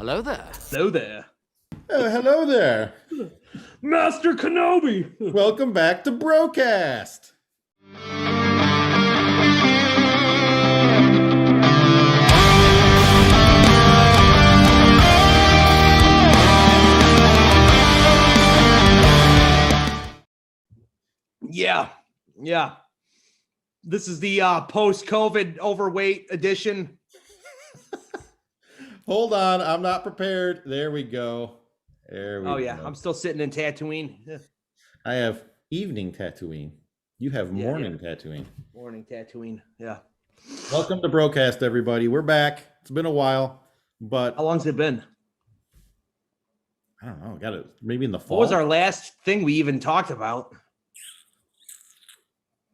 Hello there. Hello there. Oh, hello there. Master Kenobi. Welcome back to Brocast. Yeah. This is the post-COVID overweight edition. Hold on, I'm not prepared. There we go. Oh yeah, I'm still sitting in Tatooine. I have evening Tatooine. You have morning Tatooine. Morning Tatooine. Yeah. Welcome to Brocast, everybody. We're back. It's been a while, but How long's it been? I don't know. Got it. Maybe in the fall. What was our last thing we even talked about?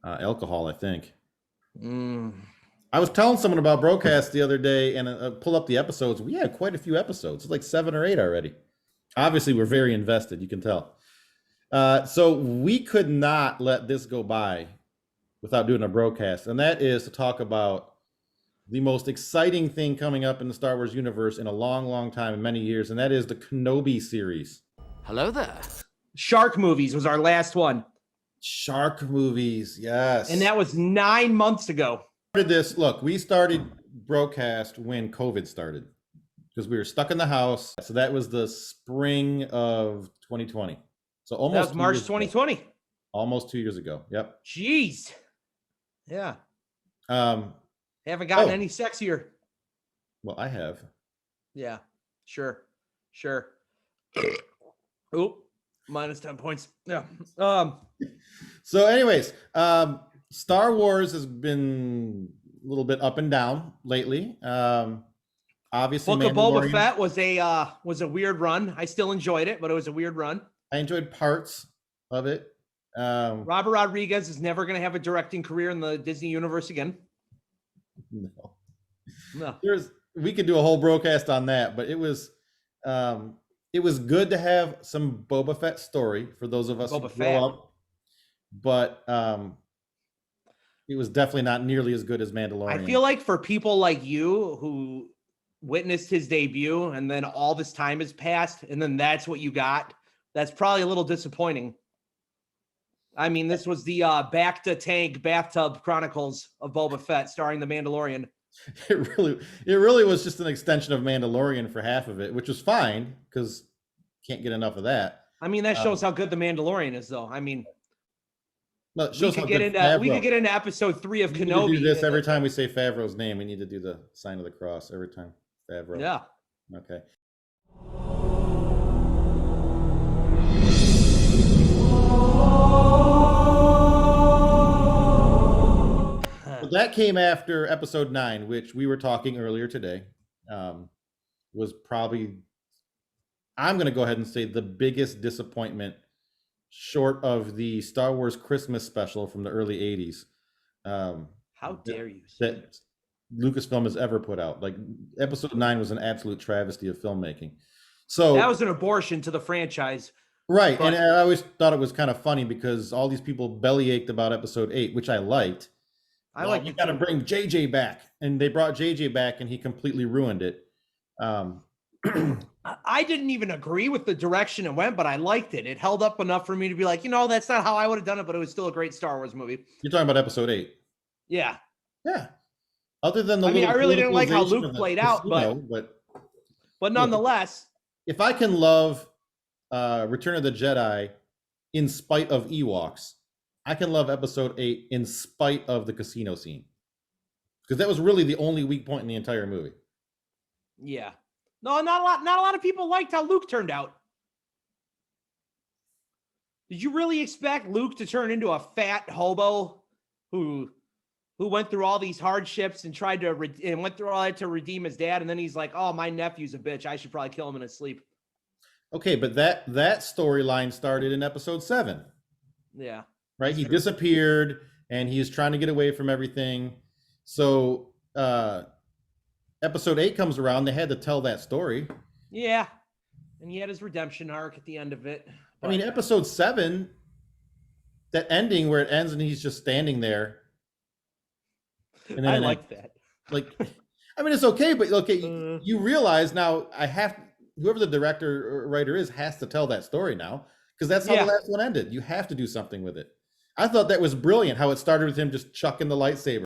Alcohol, I think. I was telling someone about Brocast the other day, and pull up the episodes. We had quite a few episodes. It's like 7 or 8 already. Obviously, we're very invested. You can tell. So we could not let this go by without doing a Brocast, and that is to talk about the most exciting thing coming up in the Star Wars universe in a long, long time, in many years, and that is the Kenobi series. Hello there. Shark movies was our last one. Shark movies, yes. And that was 9 months ago. We started Brocast when COVID started because we were stuck in the house. So that was the spring of 2020. So almost that was March 2020. Almost 2 years ago. Yep. Jeez. Yeah. Haven't gotten any sexier. Well, I have. Yeah. Sure. Oop. Minus 10 points. Yeah. So anyways, Star Wars has been a little bit up and down lately. Obviously, Book of Boba Fett was a weird run. I still enjoyed it, but it was a weird run. I enjoyed parts of it. Robert Rodriguez is never going to have a directing career in the Disney universe again. No. We could do a whole Brocast on that, but it was good to have some Boba Fett story for those of us who grew up. But it was definitely not nearly as good as Mandalorian. I feel like for people like you who witnessed his debut and then all this time has passed and then that's what you got, that's probably a little disappointing. I mean, this was the back to tank bathtub chronicles of Boba Fett starring the Mandalorian. It really was just an extension of Mandalorian for half of it, which was fine because can't get enough of that. I mean, that shows how good the Mandalorian is, though. I mean, we could get into episode 3 of Kenobi. We do this every time we say Favreau's name. We need to do the sign of the cross every time. Favreau. Yeah. Okay. But that came after episode 9, which we were talking earlier today. Was probably, I'm going to go ahead and say, the biggest disappointment short of the Star Wars Christmas special from the early 80s. How dare you say that Lucasfilm has ever put out. Like, episode 9 was an absolute travesty of filmmaking. So that was an abortion to the franchise. Right. And I always thought it was kind of funny because all these people bellyached about episode 8, which I liked. You got to bring JJ back. And they brought JJ back and he completely ruined it. I didn't even agree with the direction it went, but I liked it. It held up enough for me to be like, that's not how I would have done it, but it was still a great Star Wars movie. You're talking about episode 8. Yeah. Yeah. Other than the, I really didn't like how Luke played out, but nonetheless, if I can love Return of the Jedi in spite of Ewoks, I can love episode 8 in spite of the casino scene, because that was really the only weak point in the entire movie. Yeah. No, not a lot of people liked how Luke turned out. Did you really expect Luke to turn into a fat hobo who went through all these hardships and went through all that to redeem his dad, and then he's like, "Oh, my nephew's a bitch. I should probably kill him in his sleep." Okay, but that storyline started in episode 7. Yeah. Right? He disappeared and he's trying to get away from everything. So episode 8 comes around, they had to tell that story. Yeah. And he had his redemption arc at the end of it. I mean, episode 7, that ending where it ends and he's just standing there. And then I like that. Like, I mean, it's okay, but okay, you realize now whoever the director or writer is has to tell that story now, because that's how the last one ended. You have to do something with it. I thought that was brilliant how it started with him just chucking the lightsaber.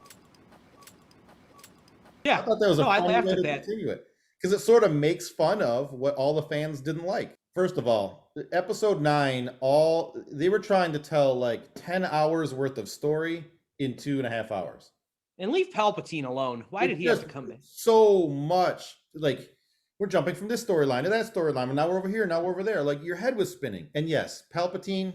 Yeah. I thought that was a funny laughed way at to that. continue it, because it sort of makes fun of what all the fans didn't like. First of all, episode 9, they were trying to tell like 10 hours worth of story in 2.5 hours. And leave Palpatine alone. Why did he have to come back? So much. Like, we're jumping from this storyline to that storyline, and now we're over here, now we're over there. Like, your head was spinning. And yes, Palpatine,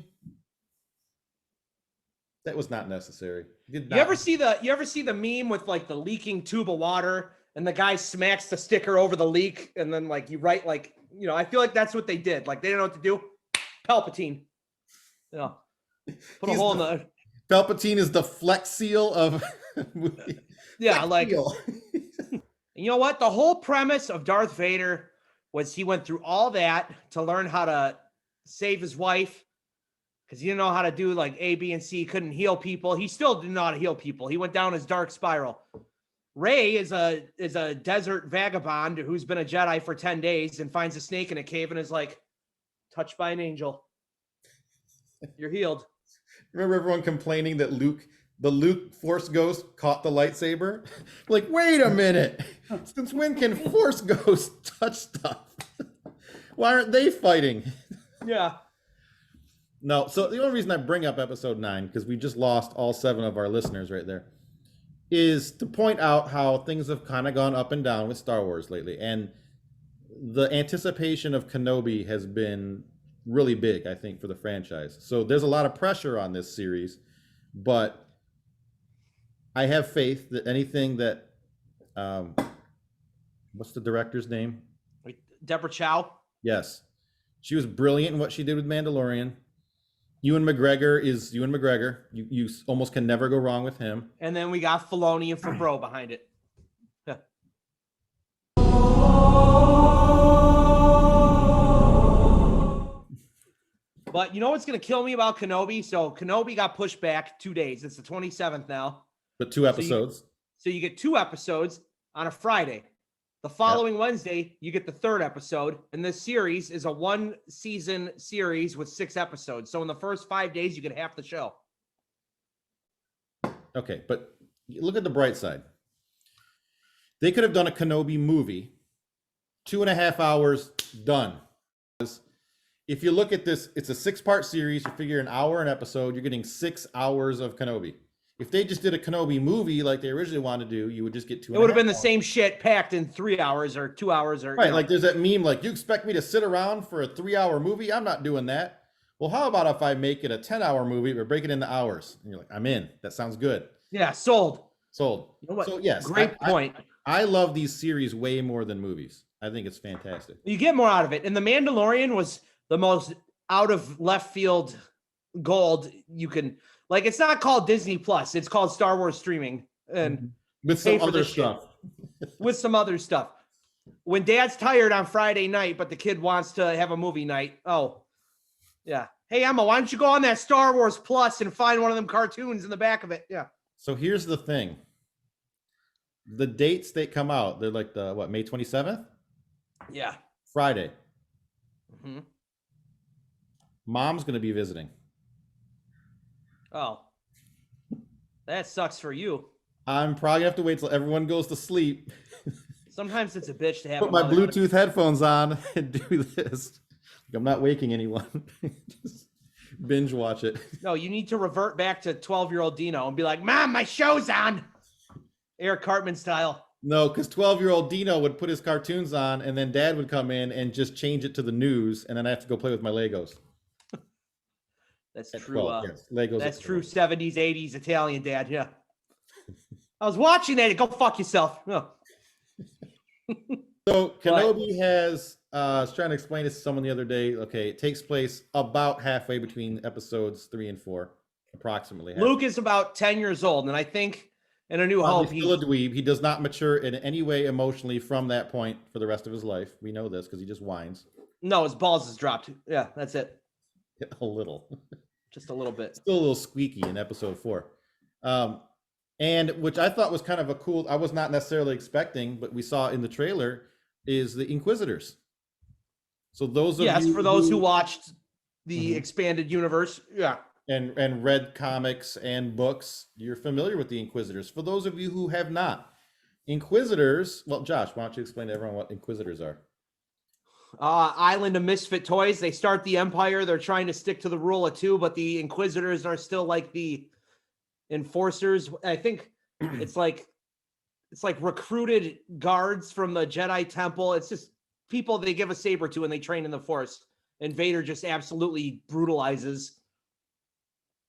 that was not necessary. You ever see the meme with like the leaking tube of water and the guy smacks the sticker over the leak and then like you write like, I feel like that's what they did. Like they didn't know what to do. Palpatine. Put a hole in the Palpatine is the Flex Seal of yeah, like you know what? The whole premise of Darth Vader was he went through all that to learn how to save his wife because he didn't know how to do like A, B, and C. He couldn't heal people. He still didn't know how to heal people. He went down his dark spiral. Rey is a desert vagabond who's been a Jedi for 10 days and finds a snake in a cave and is like, touched by an angel. You're healed. Remember everyone complaining that the Luke Force Ghost caught the lightsaber? Like, wait a minute. Since when can Force Ghosts touch stuff? Why aren't they fighting? Yeah. No, so the only reason I bring up episode 9, because we just lost all 7 of our listeners right there, is to point out how things have kind of gone up and down with Star Wars lately. And the anticipation of Kenobi has been really big, I think, for the franchise. So there's a lot of pressure on this series, but I have faith that anything that, what's the director's name? Deborah Chow. Yes. She was brilliant in what she did with Mandalorian. Ewan McGregor is Ewan McGregor. You almost can never go wrong with him. And then we got Filoni and Favreau behind it. Yeah. But you know what's going to kill me about Kenobi? So Kenobi got pushed back 2 days. It's the 27th now. But 2 episodes. So you get 2 episodes on a Friday. The following Wednesday, you get the 3rd episode. And this series is a 1-season series with 6 episodes. So in the first 5 days, you get half the show. Okay, but look at the bright side. They could have done a Kenobi movie, 2.5 hours, done. If you look at this, it's a 6-part series. You figure an hour an episode, you're getting 6 hours of Kenobi. If they just did a Kenobi movie like they originally wanted to do, you would just get 2. It would have been the same shit packed in 3 hours or 2 hours or right. Like there's that meme, like, you expect me to sit around for a 3-hour movie? I'm not doing that. Well, how about if I make it a 10-hour movie or break it into hours? And you're like, I'm in. That sounds good. Yeah, sold. You know what? So yes, great point. I love these series way more than movies. I think it's fantastic. You get more out of it. And The Mandalorian was the most out of left field gold you can. Like, it's not called Disney Plus. It's called Star Wars streaming. And with some other stuff. With some other stuff. When dad's tired on Friday night, but the kid wants to have a movie night. Oh, yeah. Hey, Emma, why don't you go on that Star Wars Plus and find one of them cartoons in the back of it? Yeah. So here's the thing. The dates they come out, they're like May 27th? Yeah. Friday. Mm-hmm. Mom's going to be visiting. Oh, that sucks for you. I'm probably gonna have to wait till everyone goes to sleep. Sometimes it's a bitch to have. Put my Bluetooth headphones on and do this. I'm not waking anyone. Just binge watch it. No, you need to revert back to 12-year-old Dino and be like, Mom, my show's on. Eric Cartman style. No, because 12-year-old Dino would put his cartoons on and then Dad would come in and just change it to the news, and then I have to go play with my Legos. That's at true. 12, yes. Legos. That's true. 70s, 80s Italian dad. Yeah. I was watching that. Go fuck yourself. Oh. So Kenobi has, I was trying to explain this to someone the other day. Okay, it takes place about halfway between episodes 3 and 4, approximately. Luke is about 10 years old, and I think in A New Hope, he's still a dweeb. He does not mature in any way emotionally from that point for the rest of his life. We know this because he just whines. No, his balls is dropped. Yeah, that's it. A little. Just a little bit. Still a little squeaky in episode 4. And which I thought was kind of a cool, I was not necessarily expecting, but we saw in the trailer is the Inquisitors. So those of Yes, you for those who who watched the Mhm. expanded universe. Yeah. and read comics and books, you're familiar with the Inquisitors. For those of you who have not, Inquisitors, well, Josh, why don't you explain to everyone what Inquisitors are? Island of misfit toys. They start the empire. They're trying to stick to the rule of two, but the Inquisitors are still like the enforcers. I think it's like recruited guards from the Jedi Temple. It's just people they give a saber to and they train in the Force. And Vader just absolutely brutalizes.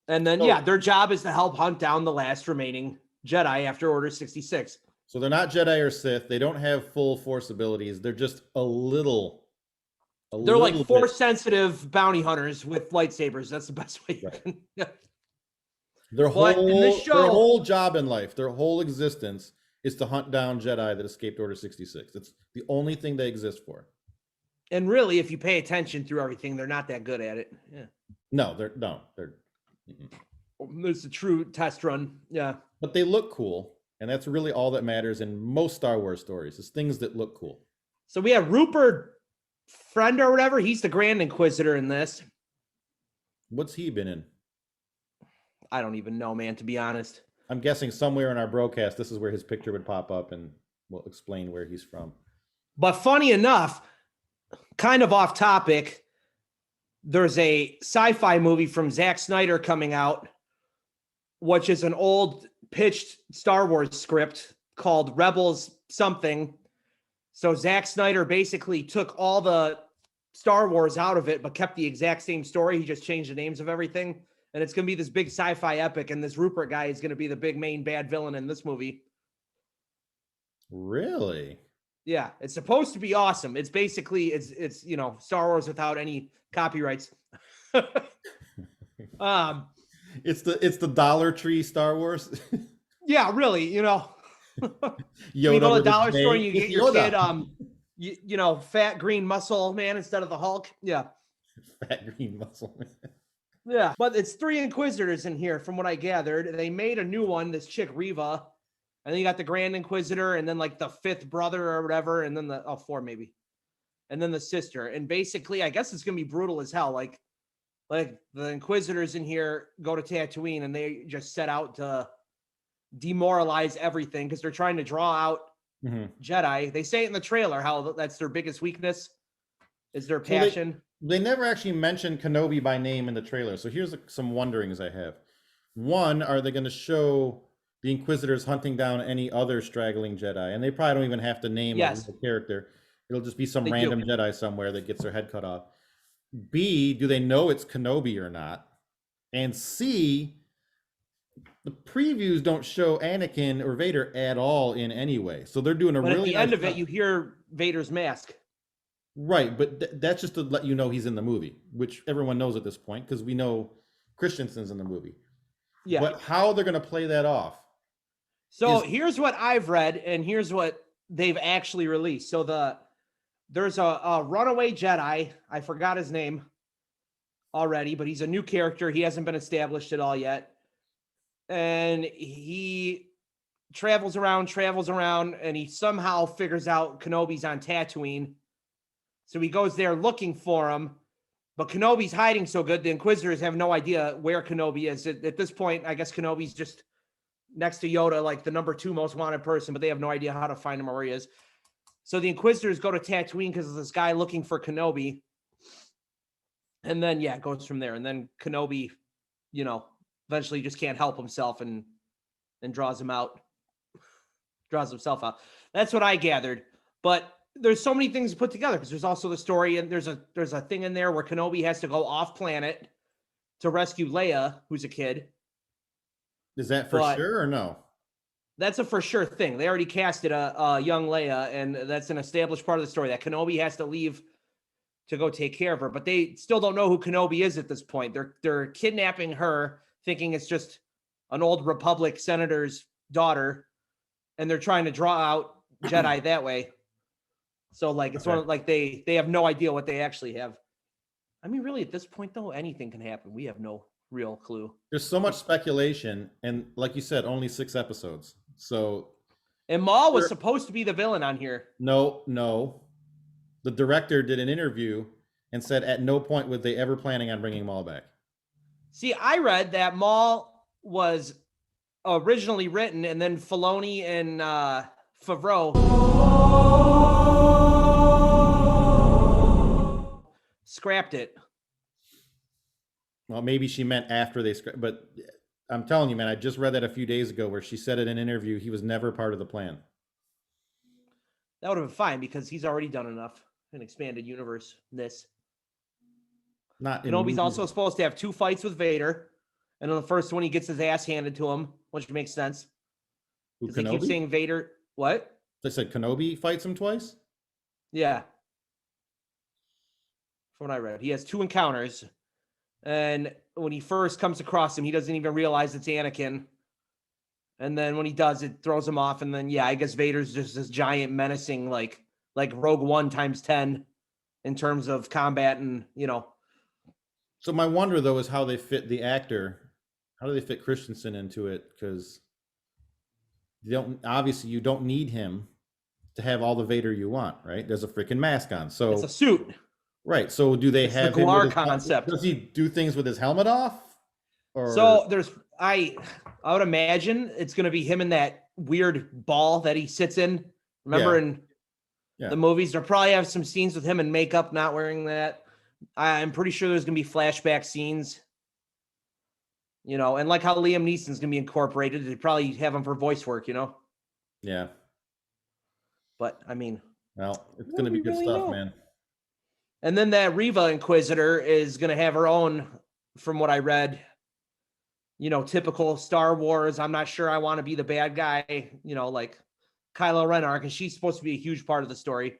And then, So, their job is to help hunt down the last remaining Jedi after Order 66. so they're not Jedi or Sith. They don't have full Force abilities. They're just a They're like little bit. Force sensitive bounty hunters with lightsabers. That's the best way you Right. can. Their But in this show, whole job in life, their whole existence is to hunt down Jedi that escaped Order 66. It's the only thing they exist for. and really, if you pay attention through everything, they're not that good at it. Yeah. No. It's a true test run. Yeah. But they look cool, and that's really all that matters in most Star Wars stories. Is things that look cool. So we have Rupert Friend or whatever. He's the Grand Inquisitor in this. What's he been in? I don't even know, man, to be honest. I'm guessing somewhere in our broadcast, this is where his picture would pop up, and we'll explain where he's from. But funny enough, kind of off topic, there's a sci-fi movie from Zack Snyder coming out, which is an old pitched Star Wars script called Rebels something. So Zack Snyder basically took all the Star Wars out of it, but kept the exact same story. He just changed the names of everything. And it's going to be this big sci-fi epic. And this Rupert guy is going to be the big main bad villain in this movie. Really? Yeah, it's supposed to be awesome. It's basically, it's Star Wars without any copyrights. It's the Dollar Tree Star Wars. Yeah, really, Yoda you go to the with his dollar store and name. you get your Yoda. kid, fat green muscle man instead of the Hulk. Yeah. Fat green muscle man. Yeah. But it's 3 Inquisitors in here from what I gathered. They made a new one, this chick Riva. And then you got the Grand Inquisitor and then like the 5th brother or whatever. And then 4 maybe. And then the sister. And basically, I guess it's going to be brutal as hell. Like the Inquisitors in here go to Tatooine and they just set out to demoralize everything because they're trying to draw out Jedi. They say it in the trailer how that's their biggest weakness is their passion. They never actually mentioned Kenobi by name in the trailer. So here's some wonderings I have. One, are they going to show the Inquisitors hunting down any other straggling Jedi? And they probably don't even have to name a real character. It'll just be some random Jedi somewhere that gets their head cut off. B, do they know it's Kenobi or not? And C, the previews don't show Anakin or Vader at all in any way. So they're doing but really at the end of it, you hear Vader's mask. Right, but that's just to let you know he's in the movie, which everyone knows at this point because we know Christensen's in the movie. Yeah. But how they're going to play that off? So here's what I've read, and here's what they've actually released. So there's a runaway Jedi. I forgot his name already, but he's a new character. He hasn't been established at all yet. And he travels around, and he somehow figures out Kenobi's on Tatooine. So he goes there looking for him, but Kenobi's hiding so good, the Inquisitors have no idea where Kenobi is. At this point, I guess Kenobi's just next to Yoda, like the number 2 most wanted person, but they have no idea how to find him or where he is. So the Inquisitors go to Tatooine because of this guy looking for Kenobi. And then, it goes from there. And then Kenobi, eventually just can't help himself and draws himself out. That's what I gathered. But there's so many things put together because there's also the story, and there's a thing in there where Kenobi has to go off planet to rescue Leia, who's a kid. Is that for sure or no? That's a for sure thing. They already casted a young Leia, and that's an established part of the story that Kenobi has to leave to go take care of her. But they still don't know who Kenobi is at this point. They're kidnapping her, thinking it's just an old Republic senator's daughter, and they're trying to draw out Jedi that way. So it's one of they have no idea what they actually have. I mean, really, at this point though, anything can happen. We have no real clue. There's so much speculation, and like you said, only 6 episodes. So, and Maul was supposed to be the villain on here. No. The director did an interview and said at no point was they ever planning on bringing Maul back. See, I read that Maul was originally written, and then Filoni and Favreau scrapped it. Well, maybe she meant after they scrapped, but I'm telling you, man, I just read that a few days ago where she said in an interview he was never part of the plan. That would have been fine because he's already done enough in expanded universe. Kenobi's also supposed to have 2 fights with Vader, and in the first one he gets his ass handed to him, which makes sense. Because they keep saying Vader. What? They said Kenobi fights him twice? Yeah. From what I read, he has 2 encounters, and when he first comes across him, he doesn't even realize it's Anakin. And then when he does, it throws him off. And then, yeah, I guess Vader's just this giant menacing, like Rogue One times 10 in terms of combat and, So my wonder, though, is how they fit the actor. How do they fit Christensen into it? Because obviously you don't need him to have all the Vader you want, right? There's a freaking mask on. So it's a suit. Right. So do they have the Galar concept? Does he do things with his helmet off? Or... So I would imagine it's going to be him in that weird ball that he sits in. Remember in the movies, they'll probably have some scenes with him in makeup, not wearing that. I'm pretty sure there's going to be flashback scenes, and like how Liam Neeson's going to be incorporated, they probably have him for voice work, Yeah. But I mean, well, it's going to be good stuff, man. And then that Reva Inquisitor is going to have her own, from what I read, typical Star Wars. I'm not sure I want to be the bad guy, like Kylo Ren arc, and she's supposed to be a huge part of the story,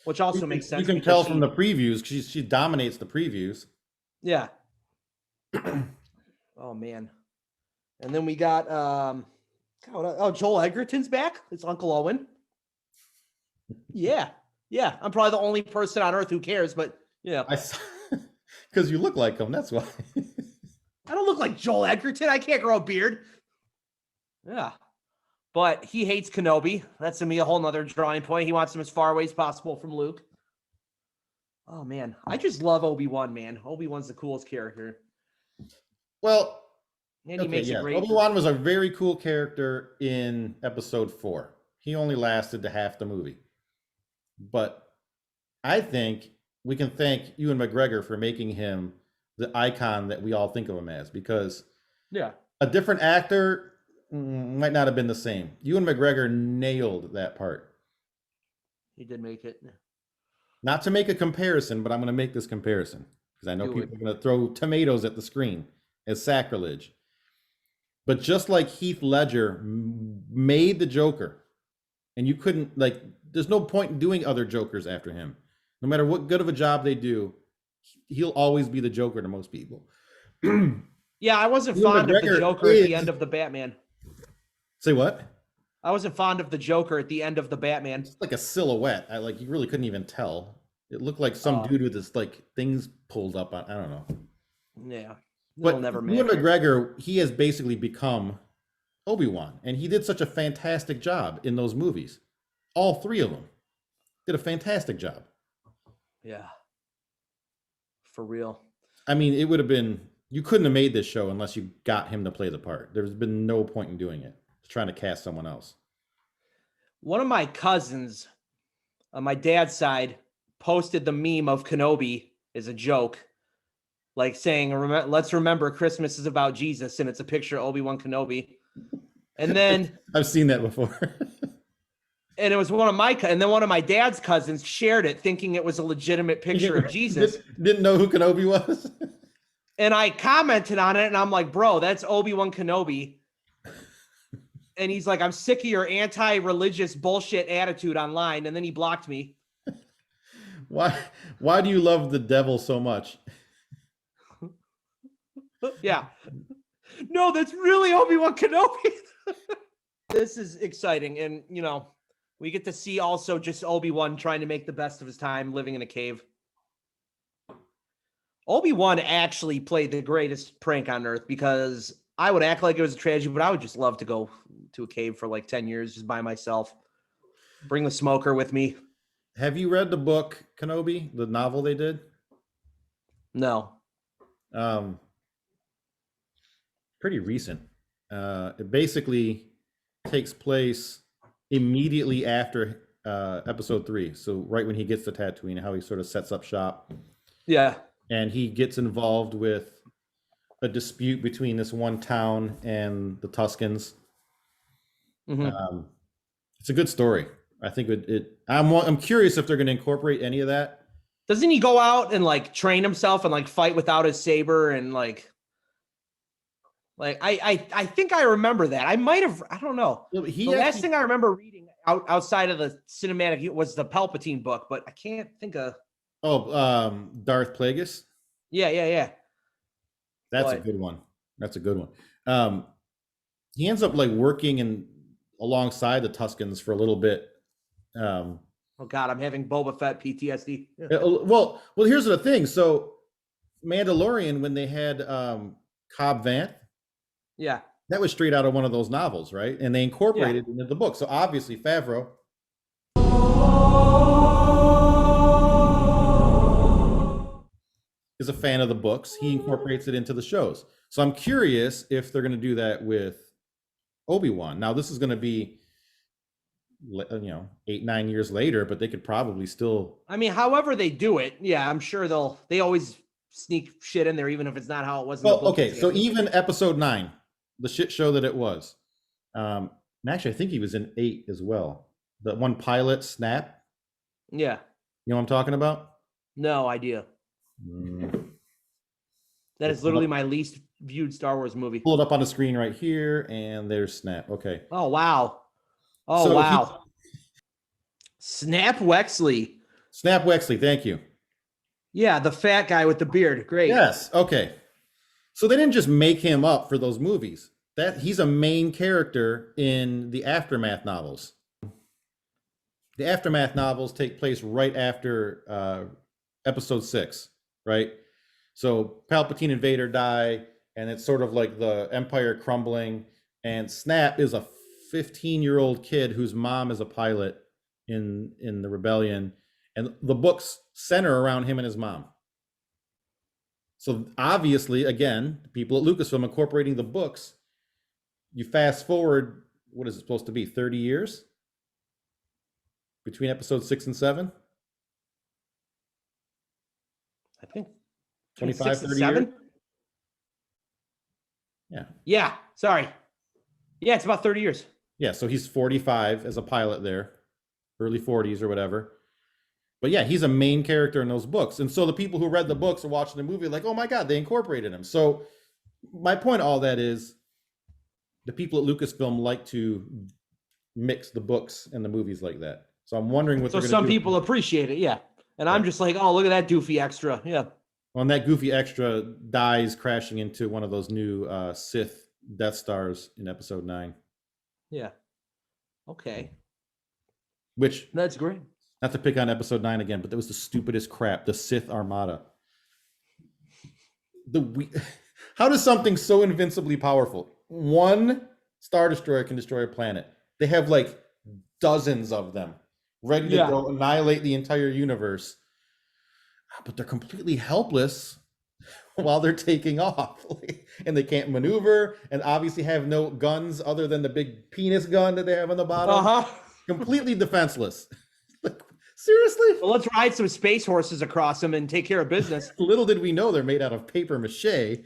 which also makes sense. You can tell from the previews, she dominates the previews. Yeah. Oh, man. And then we got, Joel Edgerton's back. It's Uncle Owen. Yeah. Yeah, I'm probably the only person on Earth who cares, but because you look like him, that's why. I don't look like Joel Edgerton. I can't grow a beard. Yeah, but he hates Kenobi. That's gonna be a whole nother drawing point. He wants him as far away as possible from Luke. Oh man, I just love Obi-Wan, man. Obi-Wan's the coolest character. Well, and he makes it great. Obi-Wan was a very cool character in Episode 4. He only lasted to half the movie. But I think we can thank Ewan McGregor for making him the icon that we all think of him as, because a different actor might not have been the same. Ewan McGregor nailed that part. He did make it. Not to make a comparison, but I'm going to make this comparison because I know people are going to throw tomatoes at the screen as sacrilege. But just like Heath Ledger made the Joker, and you couldn't, there's no point in doing other Jokers after him. No matter what good of a job they do, he'll always be the Joker to most people. Yeah, I wasn't fond of the Joker at the end of the Batman. Say what? I wasn't fond of the Joker at the end of the Batman. It's like a silhouette. You really couldn't even tell. It looked like some dude with this things pulled up on. I don't know. Yeah, but Ewan McGregor, he has basically become Obi-Wan, and he did such a fantastic job in those movies. All 3 of them did a fantastic job. Yeah. For real. I mean, it would have been, you couldn't have made this show unless you got him to play the part. There's been no point in doing it. Trying to cast someone else. One of my cousins on my dad's side posted the meme of Kenobi as a joke, saying, let's remember Christmas is about Jesus, and it's a picture of Obi-Wan Kenobi. And then I've seen that before. And it was one of my dad's cousins shared it thinking it was a legitimate picture of Jesus. Didn't know who Kenobi was. And I commented on it and I'm like, bro, that's Obi-Wan Kenobi. And he's like, I'm sick of your anti-religious bullshit attitude online. And then he blocked me. Why do you love the devil so much? Yeah. No, that's really Obi-Wan Kenobi. This is exciting. And, we get to see also just Obi-Wan trying to make the best of his time living in a cave. Obi-Wan actually played the greatest prank on earth, because I would act like it was a tragedy, but I would just love to go to a cave for like 10 years just by myself. Bring the smoker with me. Have you read the book Kenobi, the novel they did? No. Pretty recent. It basically takes place immediately after episode 3. So right when he gets to Tatooine, how he sort of sets up shop. Yeah. And he gets involved with a dispute between this one town and the Tuscans. Mm-hmm. It's a good story. I think I'm curious if they're going to incorporate any of that. Doesn't he go out and like train himself and like fight without his saber and like I think I remember that. I might have, I don't know. Last thing I remember reading outside of the cinematic was the Palpatine book, but I can't think of. Darth Plagueis. Yeah. That's a good one. He ends up like working alongside the Tuscans for a little bit. Oh God, I'm having Boba Fett PTSD. Well, here's the thing. So Mandalorian, when they had Cobb Vanth, yeah, that was straight out of one of those novels, right? And they incorporated it into the book. So obviously Favreau is a fan of the books. He incorporates it into the shows. So I'm curious if they're going to do that with Obi-Wan. Now this is going to be 8-9 years later, but they could probably still, I mean, however they do it, yeah, I'm sure they always sneak shit in there, even if it's not how it was in the book. Okay, so even episode 9, the shit show that it was, actually I think he was in 8 as well, the one pilot, Snap. Yeah, you know what I'm talking about? No idea. That is literally my least viewed Star Wars movie. Pull it up on the screen right here, and there's Snap. Okay. Oh wow. Wow. Snap Wexley. Snap Wexley, thank you. Yeah, the fat guy with the beard. Great. Yes. Okay. So they didn't just make him up for those movies. That he's a main character in the Aftermath novels. The Aftermath novels take place right after episode 6, right? So Palpatine and Vader die, and it's sort of like the Empire crumbling, and Snap is a 15-year-old kid whose mom is a pilot in the rebellion, and the books center around him and his mom. So obviously, again, people at Lucasfilm incorporating the books. You fast forward, what is it supposed to be, 30 years between episode 6 and 7? I think 25, 30 years? Yeah, sorry. Yeah, it's about 30 years. Yeah, so he's 45 as a pilot there, early 40s or whatever. But yeah, he's a main character in those books. And so the people who read the books are watching the movie like, oh my God, they incorporated him. So my point of all that is the people at Lucasfilm like to mix the books and the movies like that. So I'm wondering what they're going to do. So some people appreciate it, yeah. And I'm just like, oh, look at that doofy extra. Yeah. Well, and that goofy extra dies crashing into one of those new Sith Death Stars in episode 9. Yeah. Okay. Which, that's great. Not to pick on episode 9 again, but that was the stupidest crap. The Sith Armada. How does something so invincibly powerful, one Star Destroyer can destroy a planet? They have like dozens of them ready to go annihilate the entire universe, but they're completely helpless while they're taking off, and they can't maneuver, and obviously have no guns other than the big penis gun that they have on the bottom. Completely defenseless. Like, seriously? Well, let's ride some space horses across them and take care of business. Little did we know they're made out of paper mache.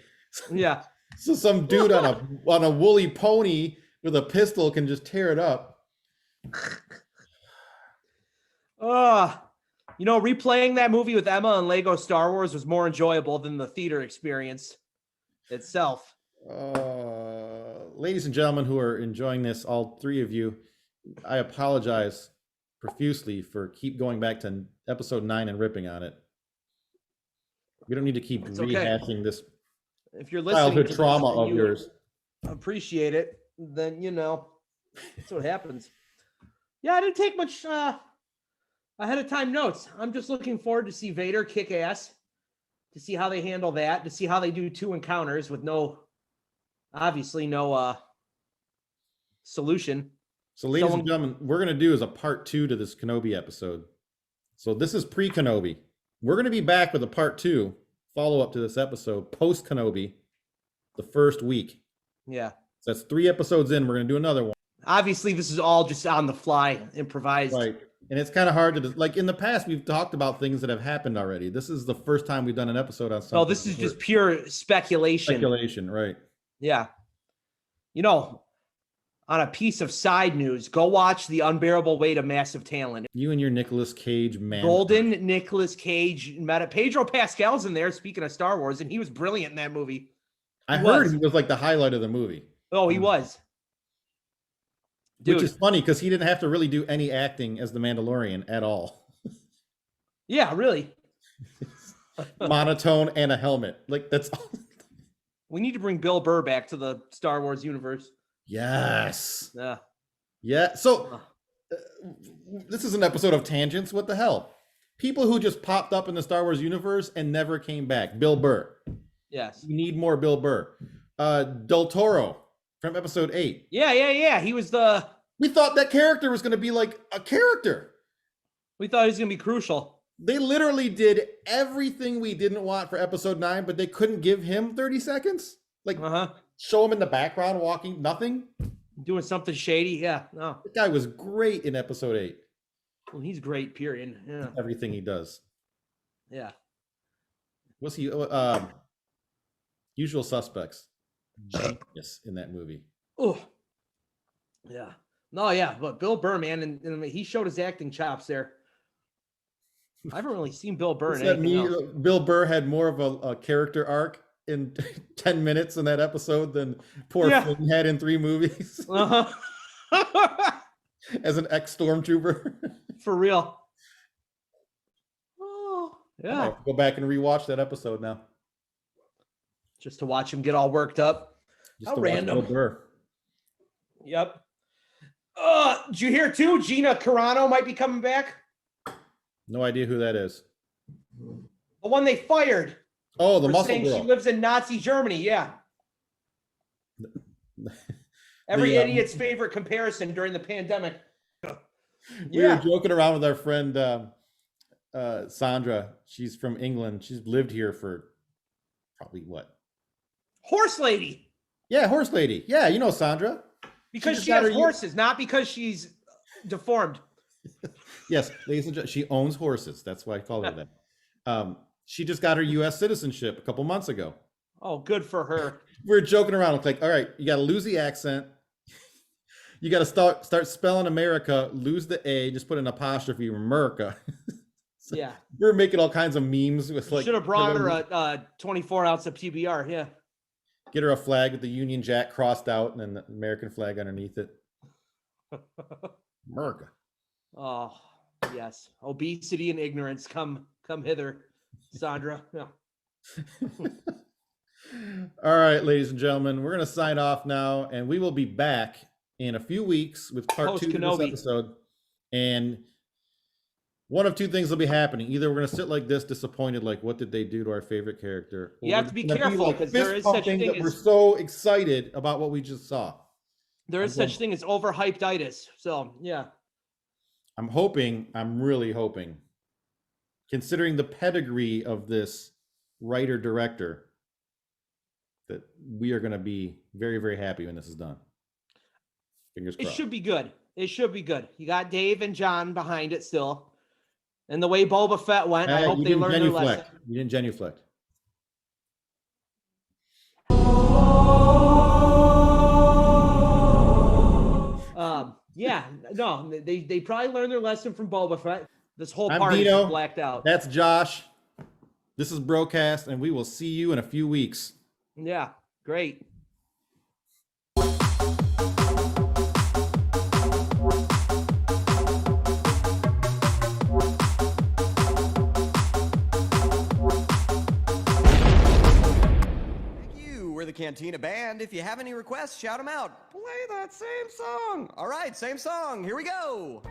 Yeah. So some dude on a woolly pony with a pistol can just tear it up. Replaying that movie with Emma and Lego Star Wars was more enjoyable than the theater experience itself. Ladies and gentlemen who are enjoying this, all three of you, I apologize profusely for keep going back to episode 9 and ripping on it. We don't need to keep rehashing this. If you're listening childhood trauma of yours, appreciate it, then that's what happens. Yeah, I didn't take much ahead of time notes. I'm just looking forward to see Vader kick ass, to see how they handle that, to see how they do 2 encounters with obviously no solution. So, ladies and gentlemen, we're going to do is a part 2 to this Kenobi episode. So this is pre-Kenobi. We're going to be back with a part 2 follow-up to this episode, post-Kenobi, the first week. Yeah. So that's 3 episodes in. We're going to do another one. Obviously, this is all just on the fly, improvised. Right. And it's kind of hard to, like in the past, we've talked about things that have happened already. This is the first time we've done an episode on something. Oh, this is just pure speculation. Speculation, right. Yeah. You know, on a piece of side news, go watch The Unbearable Weight of Massive Talent. You and your Nicolas Cage man. Golden Nicolas Cage meta. Pedro Pascal's in there, speaking of Star Wars, and he was brilliant in that movie. I heard he was like the highlight of the movie. Oh, he was. Dude. Which is funny because he didn't have to really do any acting as the Mandalorian at all. Yeah, really. Monotone and a helmet. Like that's all. We need to bring Bill Burr back to the Star Wars universe. Yes. Yeah. Yeah. So this is an episode of tangents. What the hell? People who just popped up in the Star Wars universe and never came back. Bill Burr. Yes. We need more Bill Burr. Del Toro from episode 8. Yeah. He was We thought that character was going to be like a character. We thought he was going to be crucial. They literally did everything we didn't want for episode 9, but they couldn't give him 30 seconds. Like, show him in the background walking, nothing. Doing something shady. Yeah. No. The guy was great in episode 8. Well, he's great, period. Yeah. Everything he does. Yeah. What's he? Usual Suspects. Genius in that movie. Oh. Yeah. No, yeah. But Bill Burr, man, and he showed his acting chops there. I haven't really seen Bill Burr in anything else. Bill Burr had more of a character arc in 10 minutes in that episode than poor Flynn had in 3 movies. As an ex-stormtrooper. For real. Oh, yeah. Right, go back and rewatch that episode now. Just to watch him get all worked up. Just How to random. Watch Bill Burr. Yep. Did you hear too? Gina Carano might be coming back. No idea who that is. The one they fired. Oh, the muscle saying girl. She lives in Nazi Germany. Yeah. Every idiot's favorite comparison during the pandemic. We were joking around with our friend Sandra. She's from England. She's lived here for probably what? Horse lady. Yeah, horse lady. Yeah, you know Sandra. Because she has horses, not because she's deformed. Yes, ladies and gentlemen, she owns horses. That's why I call her that. She just got her U.S. citizenship a couple months ago. Oh, good for her. We're joking around. It's like, all right, you got to lose the accent. You got to start spelling America, lose the A, just put an apostrophe, America. So yeah. We're making all kinds of memes with like. Should have brought her a 24-ounce of PBR. Yeah. Get her a flag with the Union Jack crossed out and then the American flag underneath it. America. Oh, yes. Obesity and ignorance come hither, Sandra. Yeah. All right, ladies and gentlemen, we're going to sign off now, and we will be back in a few weeks with part 2 of this episode. And one of 2 things will be happening. Either we're going to sit like this, disappointed, like, what did they do to our favorite character? You have to be careful because there is such thing as... We're so excited about what we just saw. There is such thing as overhyped-itis. So, yeah. I'm really hoping, considering the pedigree of this writer-director, that we are going to be very, very happy when this is done. Fingers crossed. It should be good. It should be good. You got Dave and John behind it still. And the way Boba Fett went, I hope they learned their lesson. You didn't genuflect. Yeah, no, they probably learned their lesson from Boba Fett. This whole party is blacked out. That's Josh. This is Brocast, and we will see you in a few weeks. Yeah, great. We're the Cantina Band. If you have any requests, shout them out. Play that same song. All right, same song. Here we go.